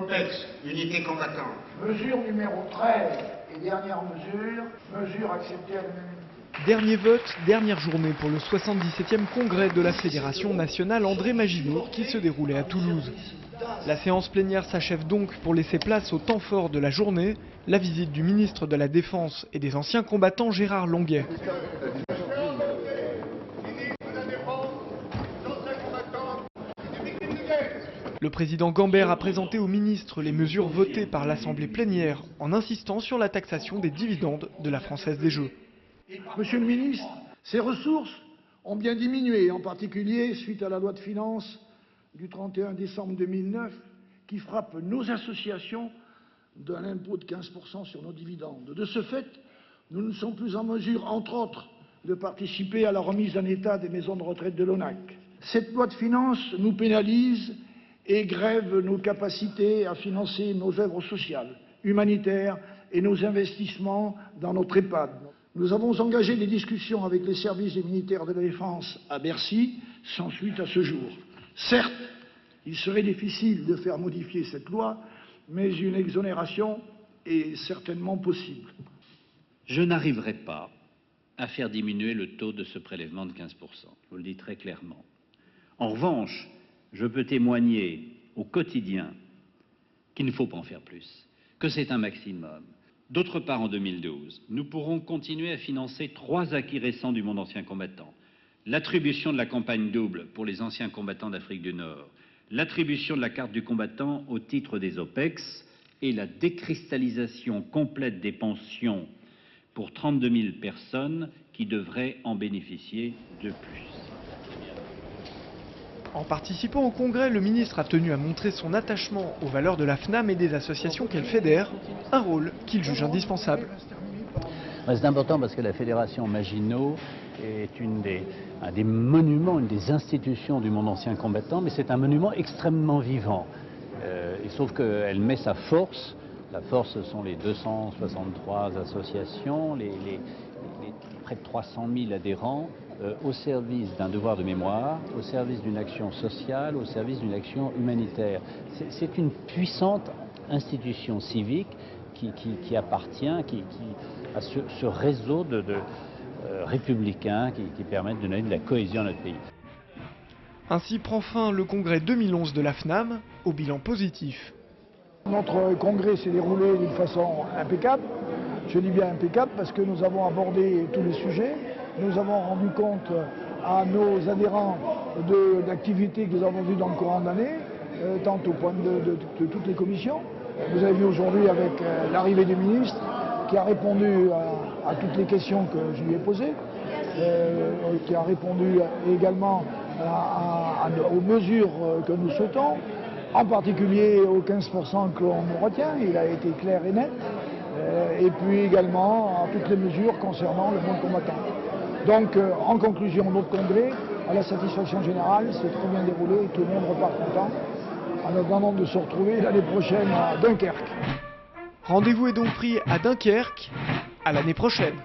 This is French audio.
OPEX, unité combattante. Mesure numéro 13 et dernière mesure acceptée à l'unanimité. Dernier vote, dernière journée pour le 77e congrès de la Fédération nationale André Maginot qui se déroulait à Toulouse. La séance plénière s'achève donc pour laisser place au temps fort de la journée, la visite du ministre de la Défense et des anciens combattants Gérard Longuet. Le président Gambert a présenté au ministre les mesures votées par l'Assemblée plénière en insistant sur la taxation des dividendes de la Française des Jeux. Monsieur le ministre, ces ressources ont bien diminué, en particulier suite à la loi de finances du 31 décembre 2009 qui frappe nos associations d'un impôt de 15% sur nos dividendes. De ce fait, nous ne sommes plus en mesure, entre autres, de participer à la remise en état des maisons de retraite de l'ONAC. Cette loi de finances nous pénalise et grève nos capacités à financer nos œuvres sociales, humanitaires et nos investissements dans notre EHPAD. Nous avons engagé des discussions avec les services des militaires de la Défense à Bercy, sans suite à ce jour. Certes, il serait difficile de faire modifier cette loi, mais une exonération est certainement possible. Je n'arriverai pas à faire diminuer le taux de ce prélèvement de 15%, je vous le dis très clairement. En revanche, je peux témoigner au quotidien qu'il ne faut pas en faire plus, que c'est un maximum. D'autre part, en 2012, nous pourrons continuer à financer 3 acquis récents du monde ancien combattant. L'attribution de la campagne double pour les anciens combattants d'Afrique du Nord, l'attribution de la carte du combattant au titre des OPEX et la décristallisation complète des pensions pour 32 000 personnes qui devraient en bénéficier de plus. En participant au congrès, le ministre a tenu à montrer son attachement aux valeurs de la FNAM et des associations qu'elle fédère, un rôle qu'il juge indispensable. C'est important parce que la Fédération Maginot est un des monuments, une des institutions du monde ancien combattant, mais c'est un monument extrêmement vivant. Il se trouve qu'elle met sa force. La force, ce sont les 263 associations, les près de 300 000 adhérents, au service d'un devoir de mémoire, au service d'une action sociale, au service d'une action humanitaire. C'est une puissante institution civique qui appartient à ce réseau de républicains qui permettent de donner de la cohésion à notre pays. Ainsi prend fin le congrès 2011 de la FNAM, au bilan positif. Notre congrès s'est déroulé d'une façon impeccable. Je dis bien impeccable parce que nous avons abordé tous les sujets. Nous avons rendu compte à nos adhérents de l'activité que nous avons vue dans le courant de l'année, tant au point de toutes les commissions. Vous avez vu aujourd'hui avec l'arrivée du ministre qui a répondu à toutes les questions que je lui ai posées, qui a répondu également aux mesures que nous souhaitons, en particulier aux 15% que l'on retient, il a été clair et net, et puis également à toutes les mesures concernant le monde combattant. Donc, en conclusion, notre congrès, à la satisfaction générale, s'est très bien déroulé et tout le monde repart content, en attendant de se retrouver l'année prochaine à Dunkerque. Rendez-vous est donc pris à Dunkerque à l'année prochaine.